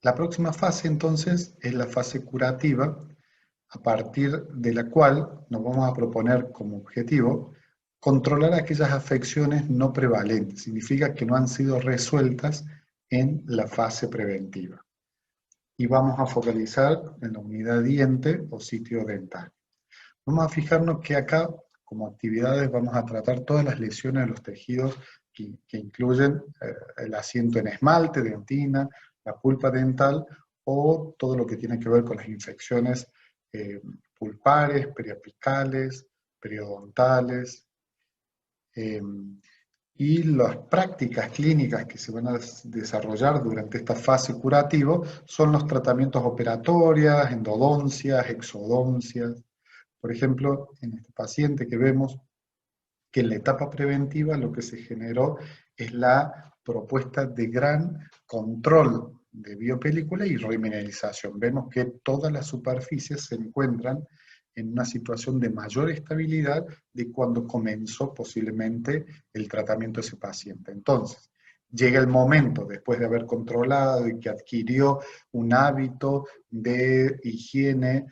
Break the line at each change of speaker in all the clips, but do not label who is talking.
La próxima fase, entonces, es la fase curativa, a partir de la cual nos vamos a proponer como objetivo controlar aquellas afecciones no prevalentes. Significa que no han sido resueltas en la fase preventiva. Y vamos a focalizar en la unidad diente o sitio dental. Vamos a fijarnos que acá, como actividades, vamos a tratar todas las lesiones de los tejidos que incluyen el asiento en esmalte, dentina, la pulpa dental o todo lo que tiene que ver con las infecciones eh, pulpares, periapicales, periodontales, eh, y las prácticas clínicas que se van a desarrollar durante esta fase curativa son los tratamientos operatorios, endodoncias, exodoncias. Por ejemplo, en este paciente que vemos que en la etapa preventiva lo que se generó es la propuesta de gran control de biopelícula y remineralización. Vemos que todas las superficies se encuentran en una situación de mayor estabilidad de cuando comenzó posiblemente el tratamiento de ese paciente. Entonces, llega el momento, después de haber controlado y que adquirió un hábito de higiene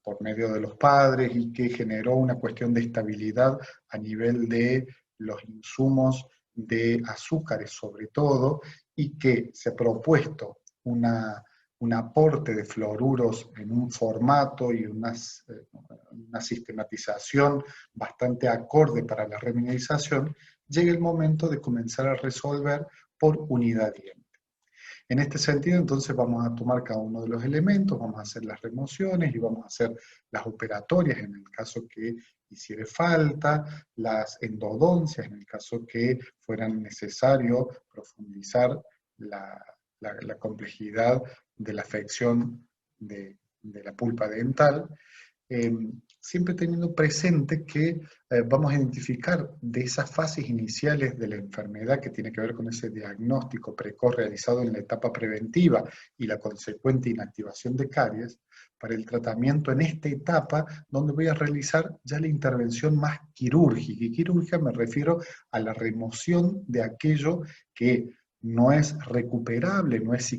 por medio de los padres y que generó una cuestión de estabilidad a nivel de los insumos de azúcares sobre todo, y que se ha propuesto un aporte de fluoruros en un formato y una sistematización bastante acorde para la remineralización, llega el momento de comenzar a resolver por unidad diente. En este sentido, entonces, vamos a tomar cada uno de los elementos, vamos a hacer las remociones y vamos a hacer las operatorias en el caso que hiciera falta, las endodoncias en el caso que fuera necesario profundizar la complejidad de la afección de la pulpa dental, eh, siempre teniendo presente que vamos a identificar de esas fases iniciales de la enfermedad que tiene que ver con ese diagnóstico precoz realizado en la etapa preventiva y la consecuente inactivación de caries, para el tratamiento en esta etapa donde voy a realizar ya la intervención más quirúrgica. Y quirúrgica me refiero a la remoción de aquello que no es recuperable, no es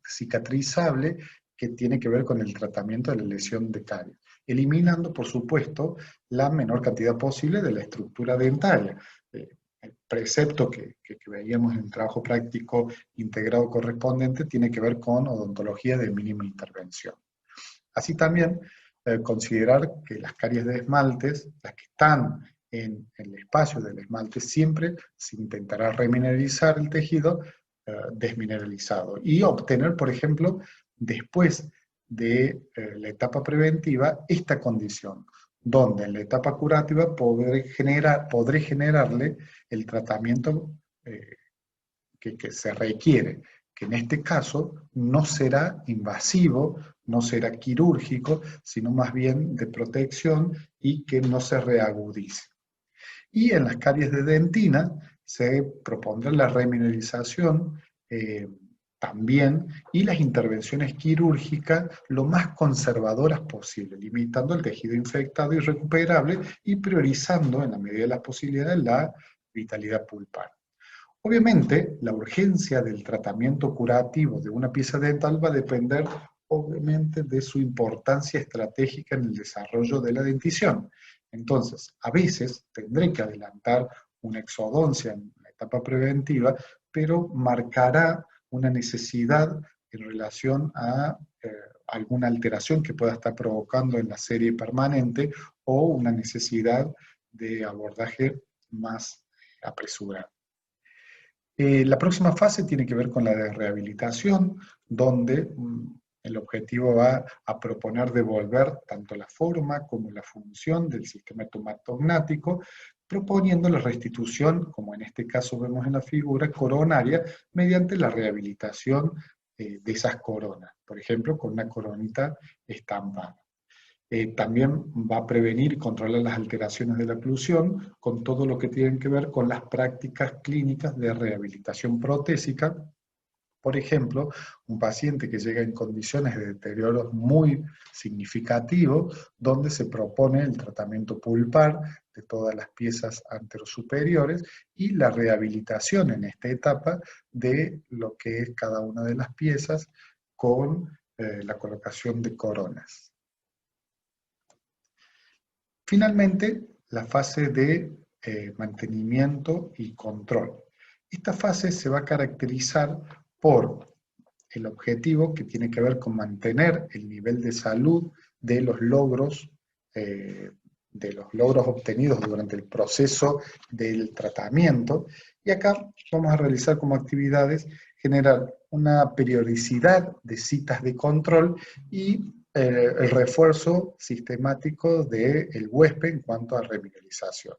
cicatrizable, que tiene que ver con el tratamiento de la lesión de caries, eliminando, por supuesto, la menor cantidad posible de la estructura dentaria. El precepto que veíamos en el trabajo práctico integrado correspondiente tiene que ver con odontología de mínima intervención. Así también, considerar que las caries de esmaltes, las que están en el espacio del esmalte, siempre se intentará remineralizar el tejido desmineralizado y obtener, por ejemplo, después de la etapa preventiva, esta condición, donde en la etapa curativa podré generarle el tratamiento que se requiere, que en este caso no será invasivo, no será quirúrgico, sino más bien de protección y que no se reagudice. Y en las caries de dentina se propondrá la remineralización también y las intervenciones quirúrgicas lo más conservadoras posible, limitando el tejido infectado y recuperable y priorizando en la medida de las posibilidades la vitalidad pulpar. Obviamente, la urgencia del tratamiento curativo de una pieza dental va a depender, obviamente, de su importancia estratégica en el desarrollo de la dentición. Entonces, a veces tendré que adelantar una exodoncia en la etapa preventiva, pero marcará una necesidad en relación a alguna alteración que pueda estar provocando en la serie permanente o una necesidad de abordaje más apresurado. La próxima fase tiene que ver con la de rehabilitación, donde el objetivo va a proponer devolver tanto la forma como la función del sistema estomatognático, proponiendo la restitución, como en este caso vemos en la figura, coronaria, mediante la rehabilitación de esas coronas, por ejemplo, con una coronita estampada. También va a prevenir y controlar las alteraciones de la oclusión con todo lo que tiene que ver con las prácticas clínicas de rehabilitación protésica. Por ejemplo, un paciente que llega en condiciones de deterioro muy significativos, donde se propone el tratamiento pulpar de todas las piezas anterosuperiores y la rehabilitación en esta etapa de lo que es cada una de las piezas, con la colocación de coronas. Finalmente, la fase de mantenimiento y control. Esta fase se va a caracterizar por el objetivo que tiene que ver con mantener el nivel de salud de los logros obtenidos durante el proceso del tratamiento. Y acá vamos a realizar como actividades generar una periodicidad de citas de control y el refuerzo sistemático del huésped en cuanto a remineralización.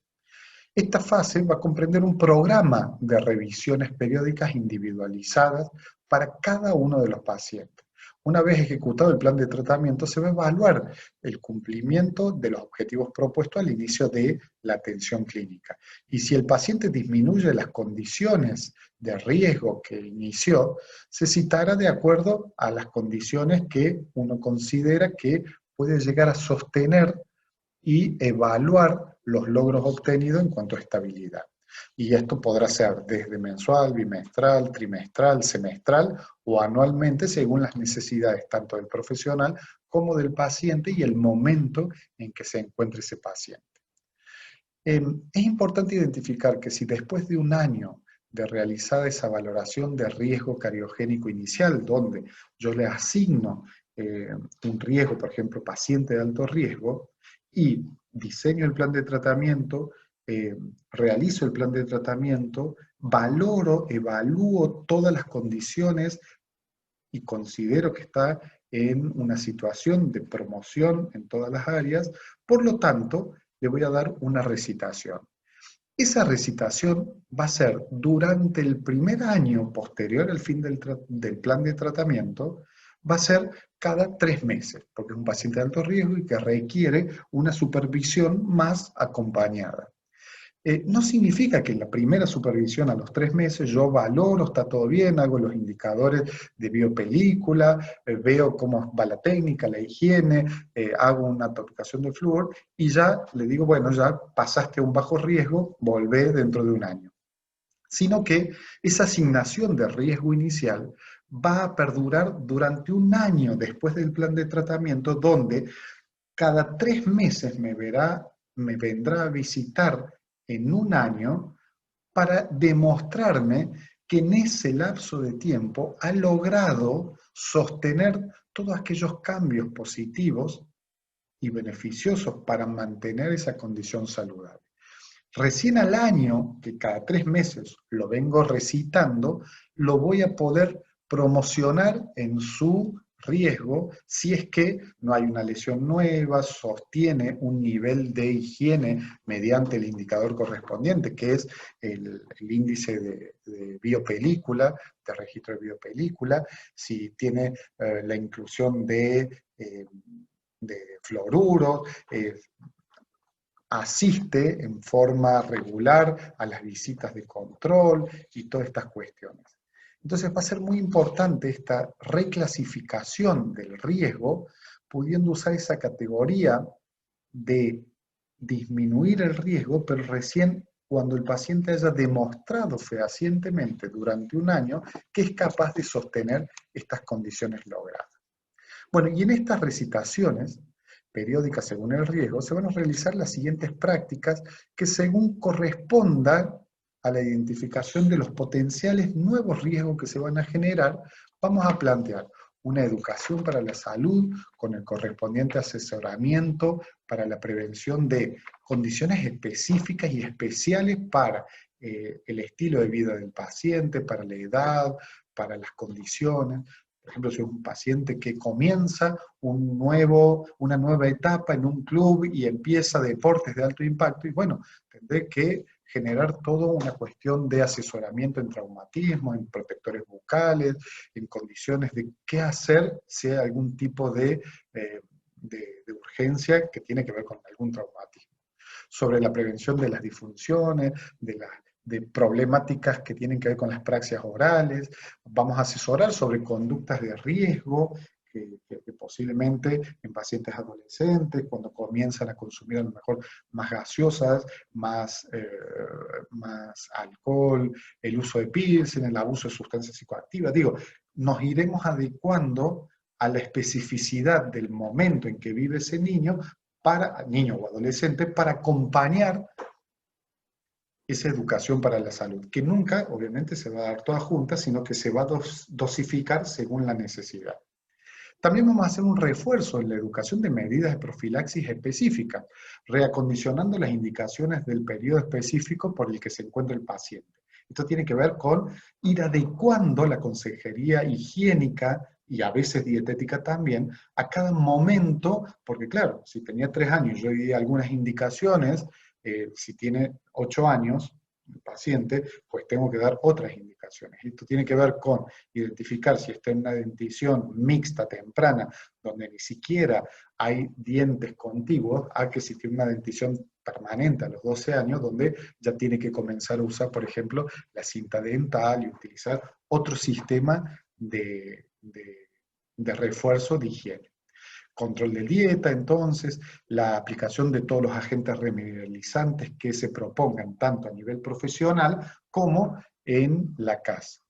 Esta fase va a comprender un programa de revisiones periódicas individualizadas para cada uno de los pacientes. Una vez ejecutado el plan de tratamiento, se va a evaluar el cumplimiento de los objetivos propuestos al inicio de la atención clínica. Y si el paciente disminuye las condiciones de riesgo que inició, se citará de acuerdo a las condiciones que uno considera que puede llegar a sostener y evaluar los logros obtenidos en cuanto a estabilidad. Y esto podrá ser desde mensual, bimestral, trimestral, semestral o anualmente según las necesidades tanto del profesional como del paciente y el momento en que se encuentre ese paciente. Es importante identificar que si después de un año de realizar esa valoración de riesgo cariogénico inicial, donde yo le asigno un riesgo, por ejemplo, paciente de alto riesgo, y diseño el plan de tratamiento, realizo el plan de tratamiento, valoro, evalúo todas las condiciones y considero que está en una situación de promoción en todas las áreas, por lo tanto, le voy a dar una recitación. Esa recitación va a ser durante el primer año posterior al fin del plan de tratamiento, va a ser cada 3 meses, porque es un paciente de alto riesgo y que requiere una supervisión más acompañada. No significa que en la primera supervisión a los 3 meses yo valoro, está todo bien, hago los indicadores de biopelícula, veo cómo va la técnica, la higiene, hago una topicación de flúor y ya le digo, bueno, ya pasaste a un bajo riesgo, volvé dentro de un año. Sino que esa asignación de riesgo inicial va a perdurar durante un año después del plan de tratamiento, donde cada 3 meses me vendrá a visitar en un año para demostrarme que en ese lapso de tiempo ha logrado sostener todos aquellos cambios positivos y beneficiosos para mantener esa condición saludable. Recién al año, que cada 3 meses lo vengo recitando, lo voy a poder promocionar en su riesgo si es que no hay una lesión nueva, sostiene un nivel de higiene mediante el indicador correspondiente, que es el índice de biopelícula, de registro de biopelícula, si tiene la inclusión de fluoruro, asiste en forma regular a las visitas de control y todas estas cuestiones. Entonces va a ser muy importante esta reclasificación del riesgo, pudiendo usar esa categoría de disminuir el riesgo, pero recién cuando el paciente haya demostrado fehacientemente durante un año que es capaz de sostener estas condiciones logradas. Bueno, y en estas recitaciones periódicas según el riesgo, se van a realizar las siguientes prácticas que según corresponda a la identificación de los potenciales nuevos riesgos que se van a generar, vamos a plantear una educación para la salud con el correspondiente asesoramiento para la prevención de condiciones específicas y especiales para el estilo de vida del paciente, para la edad, para las condiciones. Por ejemplo, si es un paciente que comienza una nueva etapa en un club y empieza deportes de alto impacto, y bueno, tendré que generar toda una cuestión de asesoramiento en traumatismo, en protectores bucales, en condiciones de qué hacer si hay algún tipo de urgencia que tiene que ver con algún traumatismo. Sobre la prevención de las disfunciones, de problemáticas que tienen que ver con las praxias orales, vamos a asesorar sobre conductas de riesgo, que posiblemente en pacientes adolescentes, cuando comienzan a consumir a lo mejor más gaseosas, más alcohol, el uso de piercing, el abuso de sustancias psicoactivas, digo, nos iremos adecuando a la especificidad del momento en que vive ese niño o adolescente, para acompañar esa educación para la salud, que nunca, obviamente, se va a dar toda junta, sino que se va a dosificar según la necesidad. También vamos a hacer un refuerzo en la educación de medidas de profilaxis específicas, reacondicionando las indicaciones del periodo específico por el que se encuentra el paciente. Esto tiene que ver con ir adecuando la consejería higiénica y a veces dietética también a cada momento, porque claro, si tenía 3 años y yo di algunas indicaciones, si tiene 8 años, el paciente, pues tengo que dar otras indicaciones. Esto tiene que ver con identificar si está en una dentición mixta temprana, donde ni siquiera hay dientes contiguos, a que si tiene una dentición permanente a los 12 años, donde ya tiene que comenzar a usar, por ejemplo, la cinta dental y utilizar otro sistema de refuerzo de higiene. Control de dieta, entonces, la aplicación de todos los agentes remineralizantes que se propongan, tanto a nivel profesional como en la casa.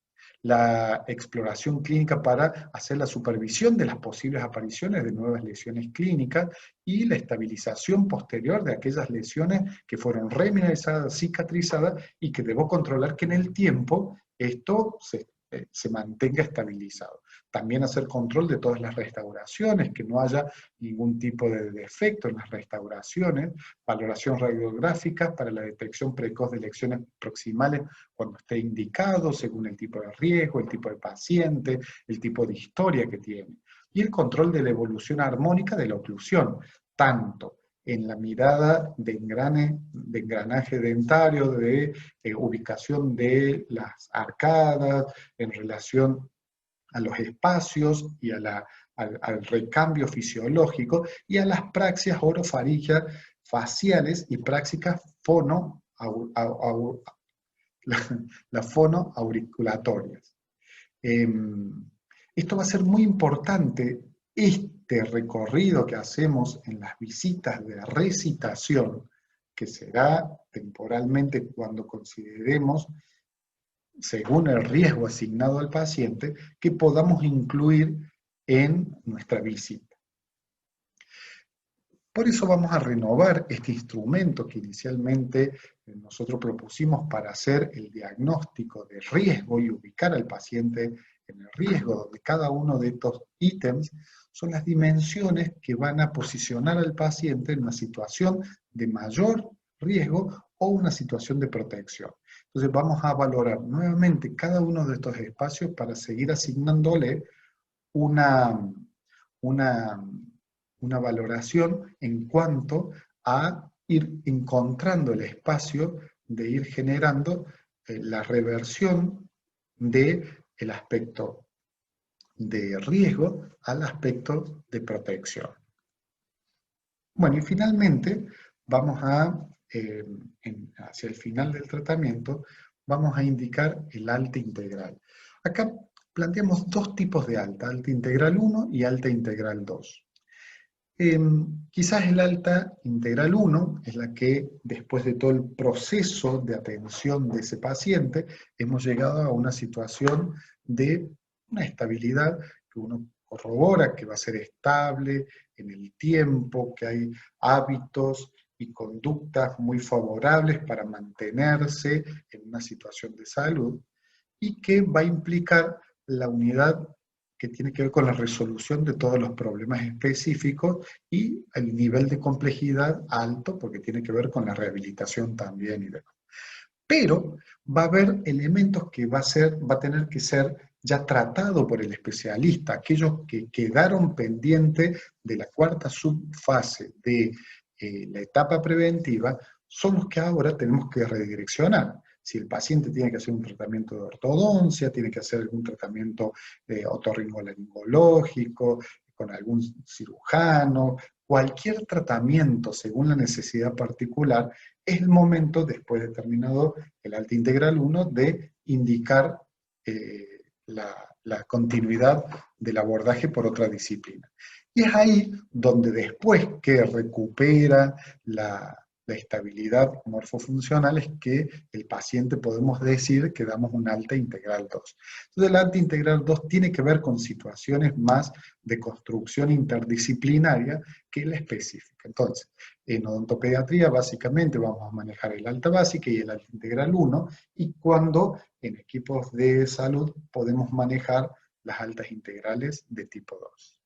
La exploración clínica para hacer la supervisión de las posibles apariciones de nuevas lesiones clínicas y la estabilización posterior de aquellas lesiones que fueron remineralizadas, cicatrizadas y que debo controlar que en el tiempo esto se mantenga estabilizado. También hacer control de todas las restauraciones, que no haya ningún tipo de defecto en las restauraciones, valoración radiográfica para la detección precoz de lesiones proximales cuando esté indicado, según el tipo de riesgo, el tipo de paciente, el tipo de historia que tiene. Y el control de la evolución armónica de la oclusión, tanto en la mirada de engranaje dentario, de ubicación de las arcadas, en relación a los espacios y al recambio fisiológico, y a las praxias orofaringias faciales y prácticas las fonoauriculatorias. Esto va a ser muy importante, este recorrido que hacemos en las visitas de recitación, que será temporalmente cuando consideremos, según el riesgo asignado al paciente, que podamos incluir en nuestra visita. Por eso vamos a renovar este instrumento que inicialmente nosotros propusimos para hacer el diagnóstico de riesgo y ubicar al paciente en el riesgo, donde cada uno de estos ítems son las dimensiones que van a posicionar al paciente en una situación de mayor riesgo o una situación de protección. Entonces vamos a valorar nuevamente cada uno de estos espacios para seguir asignándole una valoración en cuanto a ir encontrando el espacio de ir generando la reversión del aspecto de riesgo al aspecto de protección. Bueno, y finalmente vamos a, hacia el final del tratamiento, vamos a indicar el alta integral. Acá planteamos dos tipos de alta integral 1 y alta integral 2. Quizás el alta integral 1 es la que, después de todo el proceso de atención de ese paciente, hemos llegado a una situación de una estabilidad que uno corrobora que va a ser estable en el tiempo, que hay hábitos y conductas muy favorables para mantenerse en una situación de salud, y que va a implicar la unidad que tiene que ver con la resolución de todos los problemas específicos y el nivel de complejidad alto, porque tiene que ver con la rehabilitación también y demás. Pero va a haber elementos que va a tener que ser ya tratado por el especialista, aquellos que quedaron pendientes de la cuarta subfase de la etapa preventiva, son los que ahora tenemos que redireccionar. Si el paciente tiene que hacer un tratamiento de ortodoncia, tiene que hacer algún tratamiento otorrinolaringológico, con algún cirujano, cualquier tratamiento según la necesidad particular, es el momento, después de terminado el alta integral 1, de indicar la continuidad del abordaje por otra disciplina. Y es ahí donde, después que recupera la la estabilidad morfofuncional es que el paciente podemos decir que damos un alta integral 2. Entonces el alta integral 2 tiene que ver con situaciones más de construcción interdisciplinaria que la específica. Entonces, en odontopediatría básicamente vamos a manejar el alta básica y el alta integral 1, y cuando en equipos de salud podemos manejar las altas integrales de tipo 2.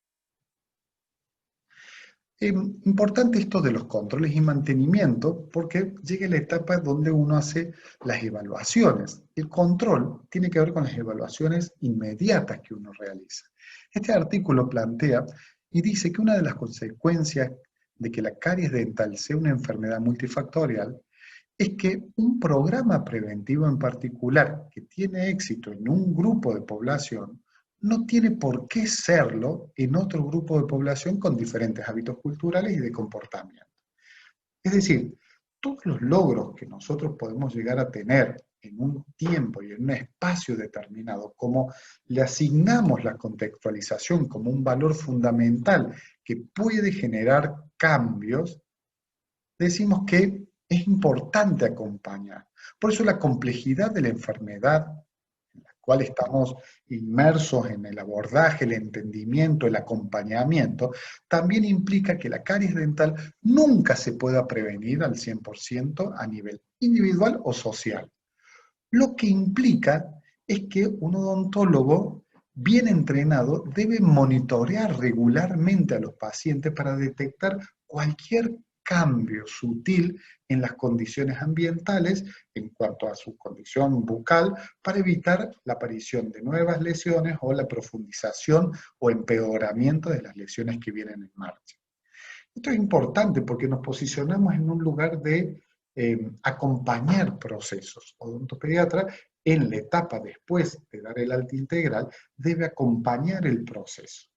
Importante esto de los controles y mantenimiento, porque llega la etapa donde uno hace las evaluaciones. El control tiene que ver con las evaluaciones inmediatas que uno realiza. Este artículo plantea y dice que una de las consecuencias de que la caries dental sea una enfermedad multifactorial es que un programa preventivo en particular que tiene éxito en un grupo de población no tiene por qué serlo en otro grupo de población con diferentes hábitos culturales y de comportamiento. Es decir, todos los logros que nosotros podemos llegar a tener en un tiempo y en un espacio determinado, como le asignamos la contextualización como un valor fundamental que puede generar cambios, decimos que es importante acompañar. Por eso la complejidad de la enfermedad, en la cual estamos inmersos en el abordaje, el entendimiento, el acompañamiento, también implica que la caries dental nunca se pueda prevenir al 100% a nivel individual o social. Lo que implica es que un odontólogo bien entrenado debe monitorear regularmente a los pacientes para detectar cualquier cambio sutil en las condiciones ambientales en cuanto a su condición bucal para evitar la aparición de nuevas lesiones o la profundización o empeoramiento de las lesiones que vienen en marcha. Esto es importante porque nos posicionamos en un lugar de acompañar procesos. Odontopediatra, en la etapa después de dar el alta integral, debe acompañar el proceso.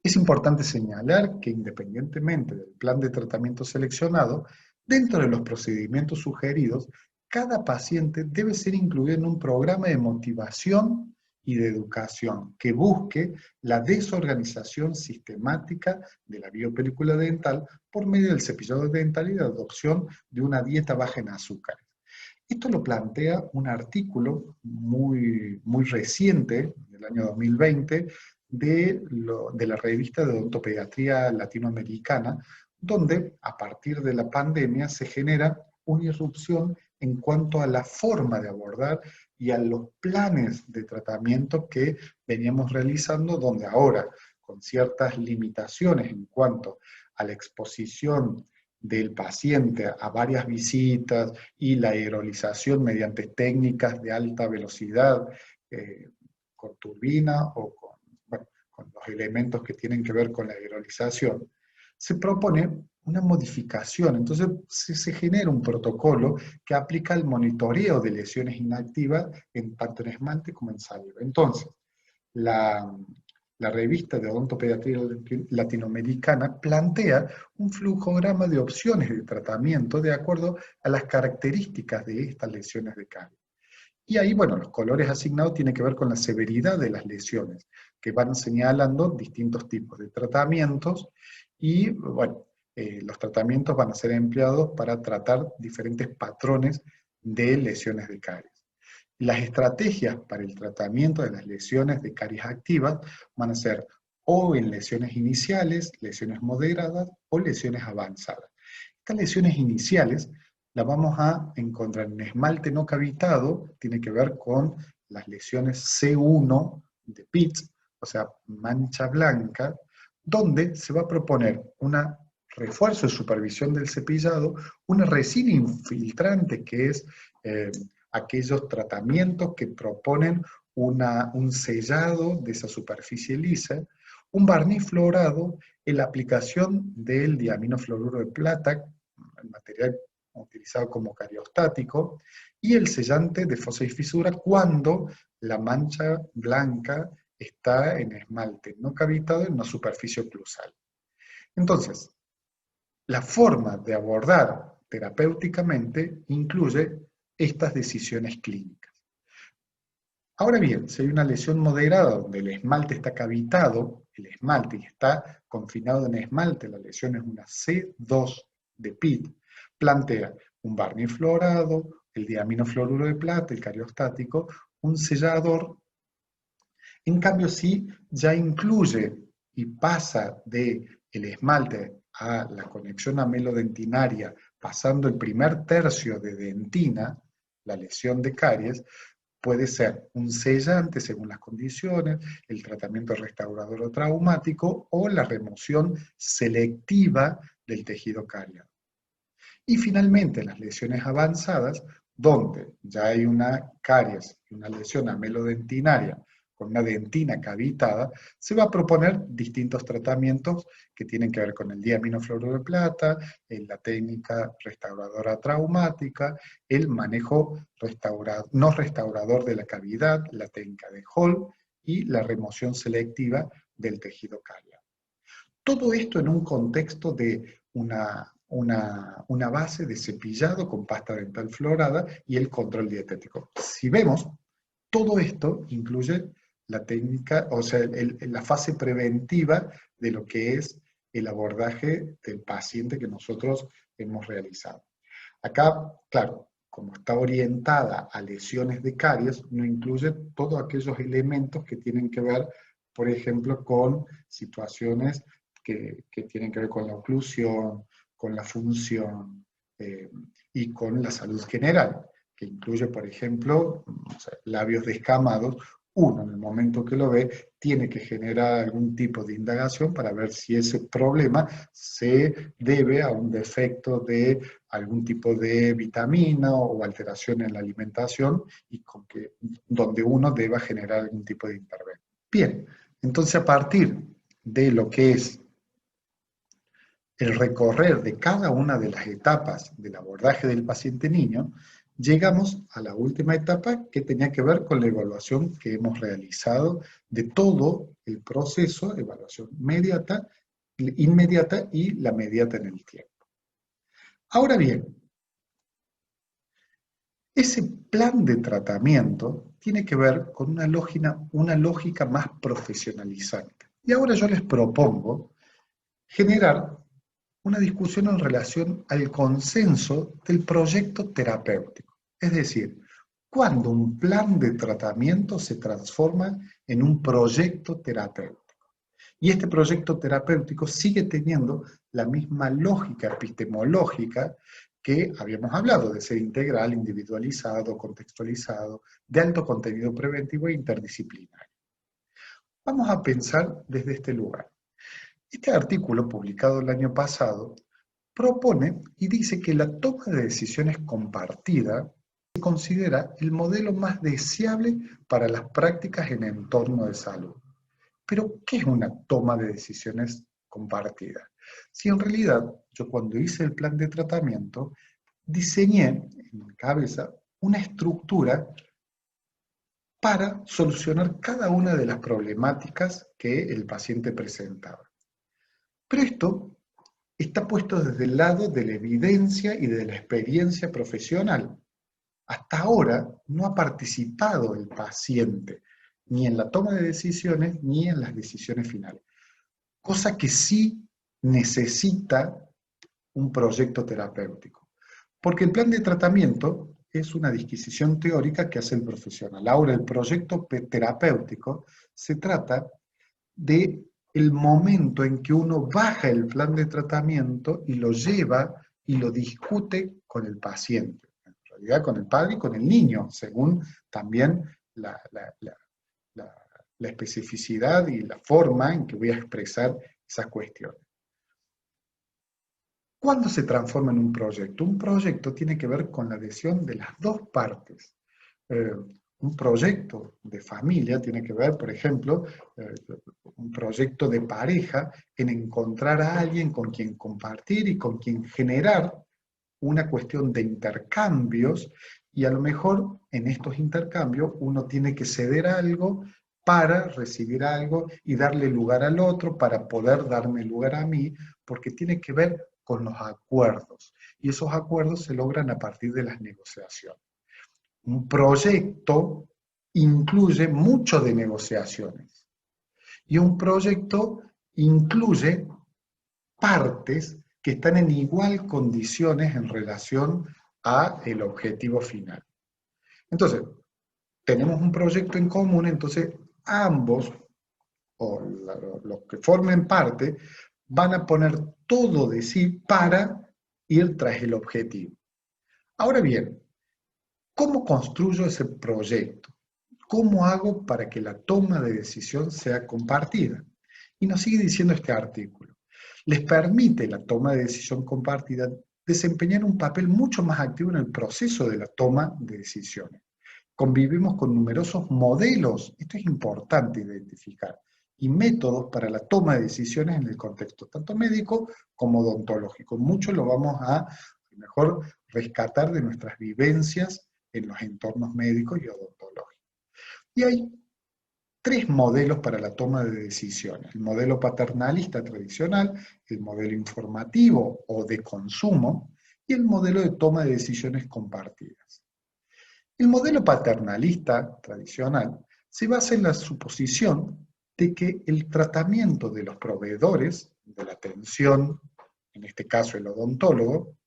Es importante señalar que independientemente del plan de tratamiento seleccionado, dentro de los procedimientos sugeridos, cada paciente debe ser incluido en un programa de motivación y de educación que busque la desorganización sistemática de la biopelícula dental por medio del cepillado dental y la adopción de una dieta baja en azúcares. Esto lo plantea un artículo muy reciente, del año 2020, de la revista de odontopediatría latinoamericana, donde a partir de la pandemia se genera una irrupción en cuanto a la forma de abordar y a los planes de tratamiento que veníamos realizando, donde ahora, con ciertas limitaciones en cuanto a la exposición del paciente a varias visitas y la aerolización mediante técnicas de alta velocidad, con turbina o con los elementos que tienen que ver con la aerolización, se propone una modificación. Entonces se genera un protocolo que aplica el monitoreo de lesiones inactivas tanto en esmalte como en saliva. Entonces, la revista de odontopediatría latinoamericana plantea un flujograma de opciones de tratamiento de acuerdo a las características de estas lesiones de caries. Y ahí, bueno, los colores asignados tienen que ver con la severidad de las lesiones, que van señalando distintos tipos de tratamientos y, bueno, los tratamientos van a ser empleados para tratar diferentes patrones de lesiones de caries. Las estrategias para el tratamiento de las lesiones de caries activas van a ser o en lesiones iniciales, lesiones moderadas o lesiones avanzadas. Estas lesiones iniciales las vamos a encontrar en esmalte no cavitado, tiene que ver con las lesiones C1 de Pitts, o sea, mancha blanca, donde se va a proponer un refuerzo de supervisión del cepillado, una resina infiltrante que es aquellos tratamientos que proponen un sellado de esa superficie lisa, un barniz fluorado, en la aplicación del diaminofluoruro de plata, el material utilizado como cariostático, y el sellante de fosa y fisura cuando la mancha blanca está en esmalte no cavitado en una superficie oclusal. Entonces, la forma de abordar terapéuticamente incluye estas decisiones clínicas. Ahora bien, si hay una lesión moderada donde el esmalte está cavitado, el esmalte y está confinado en esmalte, la lesión es una C2 de Pitt, plantea un barniz fluorado, el diaminofluoruro de plata, el cariostático, un sellador. En cambio, si ya incluye y pasa de el esmalte a la conexión amelodentinaria, pasando el primer tercio de dentina, la lesión de caries, puede ser un sellante según las condiciones, el tratamiento restaurador o traumático o la remoción selectiva del tejido cariado. Y finalmente, las lesiones avanzadas, donde ya hay una caries, una lesión amelodentinaria con una dentina cavitada, se va a proponer distintos tratamientos que tienen que ver con el diaminofluoruro de plata, la técnica restauradora traumática, el manejo no restaurador de la cavidad, la técnica de Hall y la remoción selectiva del tejido cariado. Todo esto en un contexto de una base de cepillado con pasta dental fluorada y el control dietético. Si vemos, todo esto incluye la técnica, o sea, la fase preventiva de lo que es el abordaje del paciente que nosotros hemos realizado. Acá, claro, como está orientada a lesiones de caries, no incluye todos aquellos elementos que tienen que ver, por ejemplo, con situaciones que tienen que ver con la oclusión, con la función y con la salud general, que incluye, por ejemplo, o sea, labios descamados. Uno, en el momento que lo ve, tiene que generar algún tipo de indagación para ver si ese problema se debe a un defecto de algún tipo de vitamina o alteración en la alimentación y donde uno deba generar algún tipo de intervención. Bien, entonces a partir de lo que es el recorrer de cada una de las etapas del abordaje del paciente niño, llegamos a la última etapa que tenía que ver con la evaluación que hemos realizado de todo el proceso, evaluación inmediata y la mediata en el tiempo. Ahora bien, ese plan de tratamiento tiene que ver con una lógica más profesionalizante. Y ahora yo les propongo generar una discusión en relación al consenso del proyecto terapéutico. Es decir, cuando un plan de tratamiento se transforma en un proyecto terapéutico. Y este proyecto terapéutico sigue teniendo la misma lógica epistemológica que habíamos hablado, de ser integral, individualizado, contextualizado, de alto contenido preventivo e interdisciplinario. Vamos a pensar desde este lugar. Este artículo, publicado el año pasado, propone y dice que la toma de decisiones compartida se considera el modelo más deseable para las prácticas en entorno de salud. Pero, ¿qué es una toma de decisiones compartida? Si en realidad yo cuando hice el plan de tratamiento, diseñé en mi cabeza una estructura para solucionar cada una de las problemáticas que el paciente presentaba. Pero esto está puesto desde el lado de la evidencia y de la experiencia profesional. Hasta ahora no ha participado el paciente ni en la toma de decisiones ni en las decisiones finales, cosa que sí necesita un proyecto terapéutico. Porque el plan de tratamiento es una disquisición teórica que hace el profesional. Ahora, el proyecto terapéutico se trata de el momento en que uno baja el plan de tratamiento y lo lleva y lo discute con el paciente, en realidad con el padre y con el niño, según también la especificidad y la forma en que voy a expresar esas cuestiones. ¿Cuándo se transforma en un proyecto? Un proyecto tiene que ver con la adhesión de las dos partes. Un proyecto de familia tiene que ver, por ejemplo, un proyecto de pareja en encontrar a alguien con quien compartir y con quien generar una cuestión de intercambios, y a lo mejor en estos intercambios uno tiene que ceder algo para recibir algo y darle lugar al otro para poder darme lugar a mí, porque tiene que ver con los acuerdos, y esos acuerdos se logran a partir de las negociaciones. Un proyecto incluye mucho de negociaciones, y un proyecto incluye partes que están en igual condiciones en relación a el objetivo final. Entonces, tenemos un proyecto en común, entonces ambos, o los que formen parte, van a poner todo de sí para ir tras el objetivo. Ahora bien, ¿cómo construyo ese proyecto? ¿Cómo hago para que la toma de decisión sea compartida? Y nos sigue diciendo este artículo. Les permite la toma de decisión compartida desempeñar un papel mucho más activo en el proceso de la toma de decisiones. Convivimos con numerosos modelos, esto es importante identificar, y métodos para la toma de decisiones en el contexto tanto médico como odontológico. Mucho lo vamos a mejor rescatar de nuestras vivencias en los entornos médicos y odontológicos. Y hay tres modelos para la toma de decisiones: el modelo paternalista tradicional, el modelo informativo o de consumo, y el modelo de toma de decisiones compartidas. El modelo paternalista tradicional se basa en la suposición de que el tratamiento de los proveedores de la atención, en este caso el odontólogo,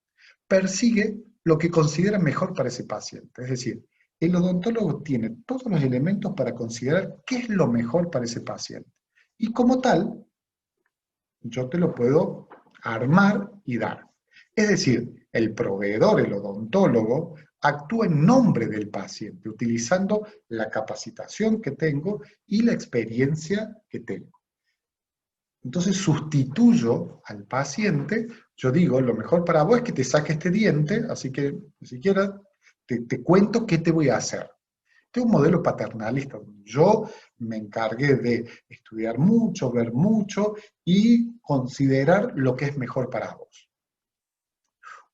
persigue lo que considera mejor para ese paciente. Es decir, el odontólogo tiene todos los elementos para considerar qué es lo mejor para ese paciente. Y como tal, yo te lo puedo armar y dar. Es decir, el proveedor, el odontólogo, actúa en nombre del paciente, utilizando la capacitación que tengo y la experiencia que tengo. Entonces sustituyo al paciente, yo digo, lo mejor para vos es que te saque este diente, así que ni siquiera te cuento qué te voy a hacer. Este es un modelo paternalista, donde yo me encargué de estudiar mucho, ver mucho y considerar lo que es mejor para vos.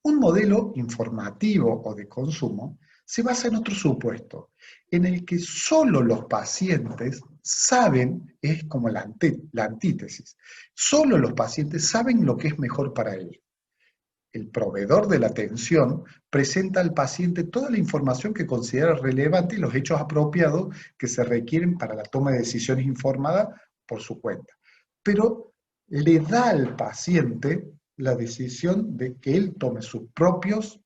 Un modelo informativo o de consumo se basa en otro supuesto, en el que solo los pacientes saben, es como la antítesis, solo los pacientes saben lo que es mejor para ellos. El proveedor de la atención presenta al paciente toda la información que considera relevante y los hechos apropiados que se requieren para la toma de decisiones informada por su cuenta. Pero le da al paciente la decisión de que él tome sus propios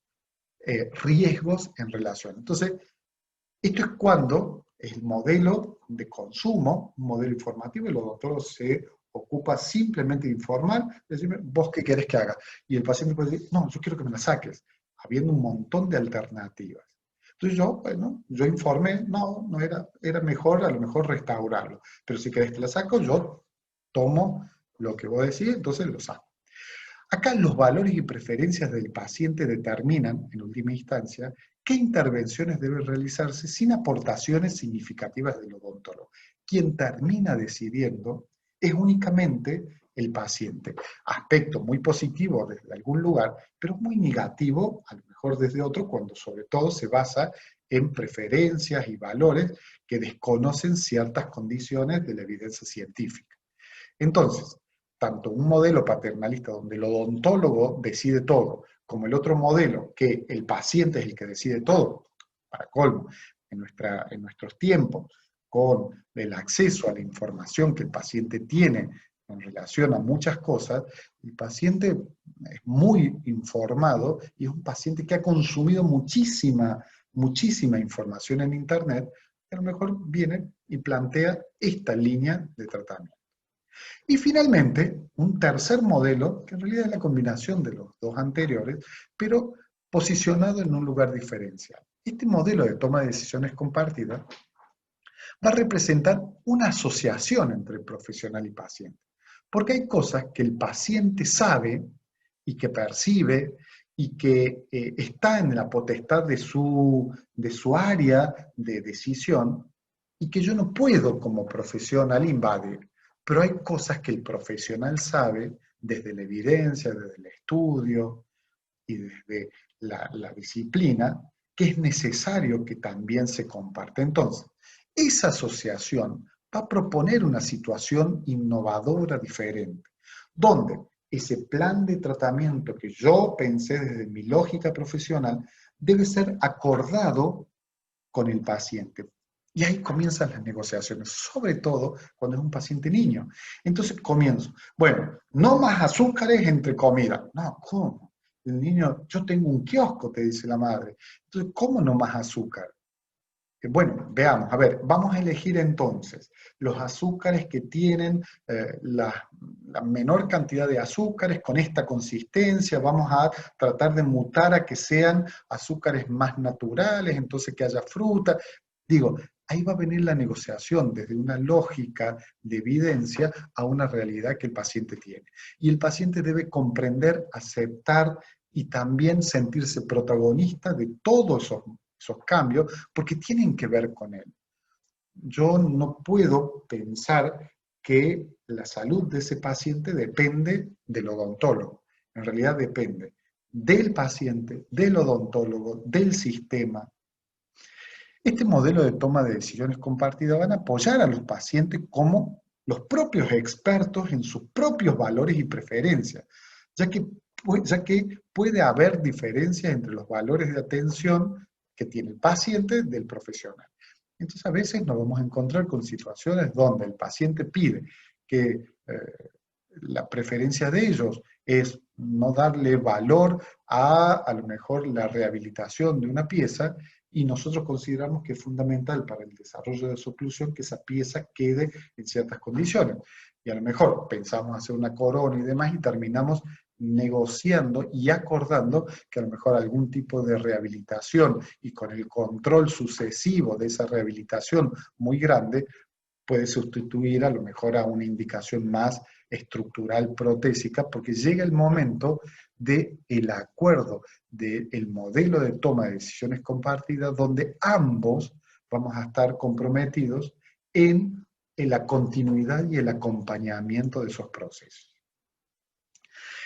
riesgos en relación. Entonces, esto es cuando el modelo de consumo, un modelo informativo, el odontólogo se ocupa simplemente de informar, decirme, vos qué querés que haga. Y el paciente puede decir, no, yo quiero que me la saques, habiendo un montón de alternativas. Entonces yo, bueno, yo informé, no era mejor a lo mejor restaurarlo, pero si querés que la saco, yo tomo lo que vos decís, entonces lo saco. Acá los valores y preferencias del paciente determinan, en última instancia, qué intervenciones deben realizarse sin aportaciones significativas del odontólogo. Quien termina decidiendo es únicamente el paciente. Aspecto muy positivo desde algún lugar, pero muy negativo, a lo mejor desde otro, cuando sobre todo se basa en preferencias y valores que desconocen ciertas condiciones de la evidencia científica. Entonces, tanto un modelo paternalista donde el odontólogo decide todo, como el otro modelo que el paciente es el que decide todo, para colmo, en nuestros tiempos, con el acceso a la información que el paciente tiene en relación a muchas cosas, el paciente es muy informado y es un paciente que ha consumido muchísima información en Internet, que a lo mejor viene y plantea esta línea de tratamiento. Y finalmente, un tercer modelo, que en realidad es la combinación de los dos anteriores, pero posicionado en un lugar diferencial. Este modelo de toma de decisiones compartida va a representar una asociación entre el profesional y paciente. Porque hay cosas que el paciente sabe y que percibe y que está en la potestad de su área de decisión y que yo no puedo como profesional invadir. Pero hay cosas que el profesional sabe desde la evidencia, desde el estudio y desde la disciplina, que es necesario que también se comparte. Entonces, esa asociación va a proponer una situación innovadora diferente, donde ese plan de tratamiento que yo pensé desde mi lógica profesional debe ser acordado con el paciente. Y ahí comienzan las negociaciones, sobre todo cuando es un paciente niño. Entonces comienzo, bueno, no más azúcares entre comida. No, ¿cómo? El niño, yo tengo un kiosco, te dice la madre. Entonces, ¿cómo no más azúcar? Bueno, veamos, a ver, vamos a elegir entonces los azúcares que tienen la menor cantidad de azúcares con esta consistencia, vamos a tratar de mutar a que sean azúcares más naturales, entonces que haya fruta. Digo, ahí va a venir la negociación desde una lógica de evidencia a una realidad que el paciente tiene. Y el paciente debe comprender, aceptar y también sentirse protagonista de todos esos cambios, porque tienen que ver con él. Yo no puedo pensar que la salud de ese paciente depende del odontólogo. En realidad depende del paciente, del odontólogo, del sistema. Este modelo de toma de decisiones compartida van a apoyar a los pacientes como los propios expertos en sus propios valores y preferencias, ya que, ya que puede haber diferencias entre los valores de atención que tiene el paciente del profesional. Entonces a veces nos vamos a encontrar con situaciones donde el paciente pide que la preferencia de ellos es no darle valor a lo mejor la rehabilitación de una pieza, y nosotros consideramos que es fundamental para el desarrollo de su oclusión que esa pieza quede en ciertas condiciones. Y a lo mejor pensamos hacer una corona y demás y terminamos negociando y acordando que a lo mejor algún tipo de rehabilitación y con el control sucesivo de esa rehabilitación muy grande puede sustituir a lo mejor a una indicación más estructural protésica, porque llega el momento del acuerdo del modelo de toma de decisiones compartidas, donde ambos vamos a estar comprometidos en la continuidad y el acompañamiento de esos procesos.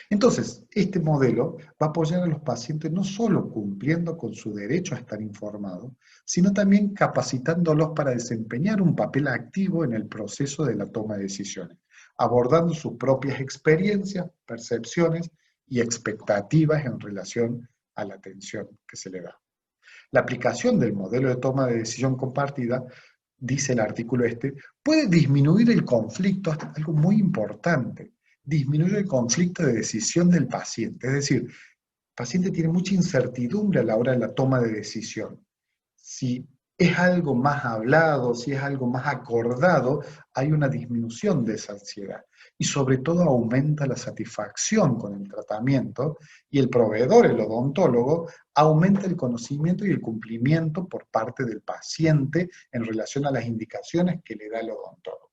Entonces, este modelo va a apoyar a los pacientes no solo cumpliendo con su derecho a estar informados, sino también capacitándolos para desempeñar un papel activo en el proceso de la toma de decisiones, abordando sus propias experiencias, percepciones y expectativas en relación a la atención que se le da. La aplicación del modelo de toma de decisión compartida, dice el artículo este, puede disminuir el conflicto, hasta algo muy importante, disminuir el conflicto de decisión del paciente. Es decir, el paciente tiene mucha incertidumbre a la hora de la toma de decisión. Si es algo más hablado, si es algo más acordado, hay una disminución de esa ansiedad. Y sobre todo aumenta la satisfacción con el tratamiento, y el proveedor, el odontólogo, aumenta el conocimiento y el cumplimiento por parte del paciente en relación a las indicaciones que le da el odontólogo.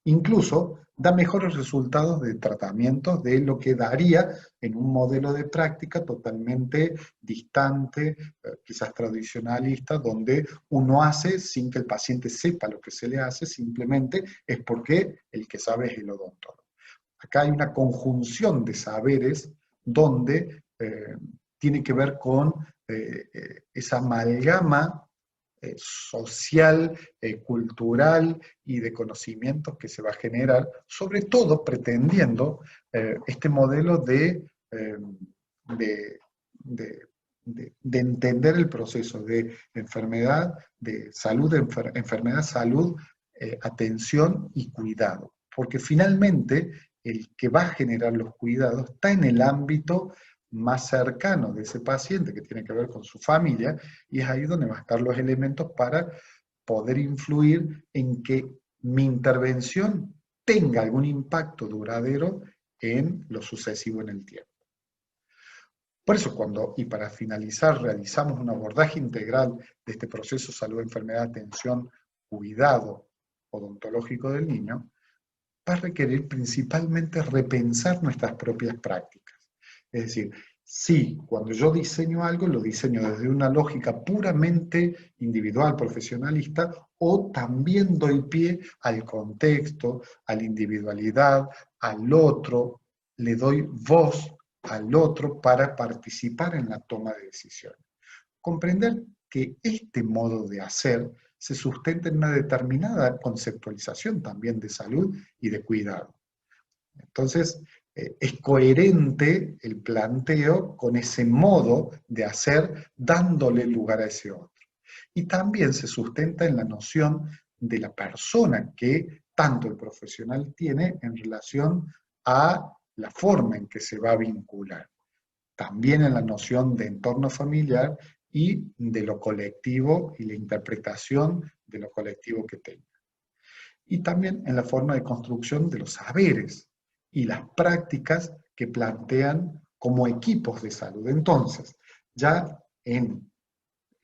Incluso da mejores resultados de tratamientos de lo que daría en un modelo de práctica totalmente distante, quizás tradicionalista, donde uno hace sin que el paciente sepa lo que se le hace, simplemente es porque el que sabe es el odontólogo. Acá hay una conjunción de saberes donde tiene que ver con esa amalgama social, cultural y de conocimientos que se va a generar, sobre todo pretendiendo este modelo de, de, de entender el proceso de enfermedad, de salud, enfermedad, salud, atención y cuidado. Porque finalmente el que va a generar los cuidados está en el ámbito más cercano de ese paciente, que tiene que ver con su familia, y es ahí donde van a estar los elementos para poder influir en que mi intervención tenga algún impacto duradero en lo sucesivo en el tiempo. Por eso cuando, y para finalizar, realizamos un abordaje integral de este proceso salud-enfermedad, atención, cuidado odontológico del niño, va a requerir principalmente repensar nuestras propias prácticas. Es decir, sí, cuando yo diseño algo, lo diseño desde una lógica puramente individual, profesionalista, o también doy pie al contexto, a la individualidad, al otro, le doy voz al otro para participar en la toma de decisiones. Comprender que este modo de hacer se sustenta en una determinada conceptualización también de salud y de cuidado. Entonces, es coherente el planteo con ese modo de hacer, dándole lugar a ese otro. Y también se sustenta en la noción de la persona que tanto el profesional tiene en relación a la forma en que se va a vincular. También en la noción de entorno familiar y de lo colectivo y la interpretación de lo colectivo que tenga. Y también en la forma de construcción de los saberes y las prácticas que plantean como equipos de salud. Entonces, ya en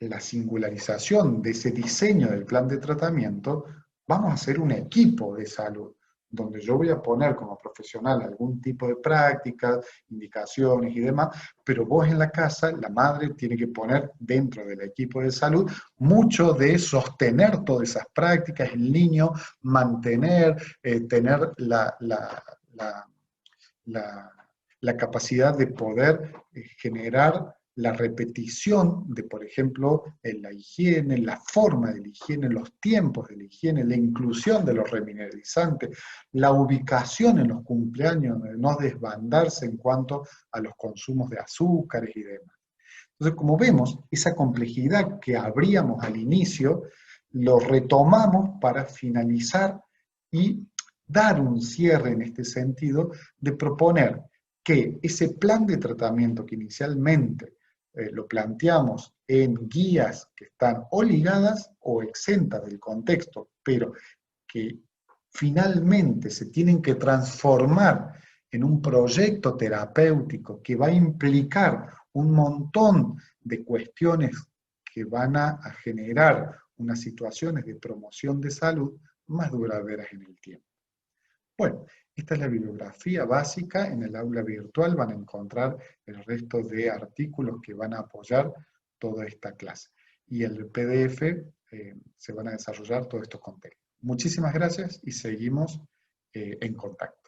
la singularización de ese diseño del plan de tratamiento, vamos a hacer un equipo de salud, donde yo voy a poner como profesional algún tipo de prácticas, indicaciones y demás, pero vos en la casa, la madre tiene que poner dentro del equipo de salud mucho de sostener todas esas prácticas, el niño mantener, tener la, la capacidad de poder generar la repetición de, por ejemplo, la higiene, la forma de la higiene, los tiempos de la higiene, la inclusión de los remineralizantes, la ubicación en los cumpleaños, de no desbandarse en cuanto a los consumos de azúcares y demás. Entonces, como vemos, esa complejidad que abríamos al inicio, lo retomamos para finalizar y dar un cierre en este sentido de proponer que ese plan de tratamiento que inicialmente lo planteamos en guías que están o ligadas o exentas del contexto, pero que finalmente se tienen que transformar en un proyecto terapéutico que va a implicar un montón de cuestiones que van a generar unas situaciones de promoción de salud más duraderas en el tiempo. Bueno, esta es la bibliografía básica. En el aula virtual van a encontrar el resto de artículos que van a apoyar toda esta clase. Y el PDF se van a desarrollar todos estos contenidos. Muchísimas gracias y seguimos en contacto.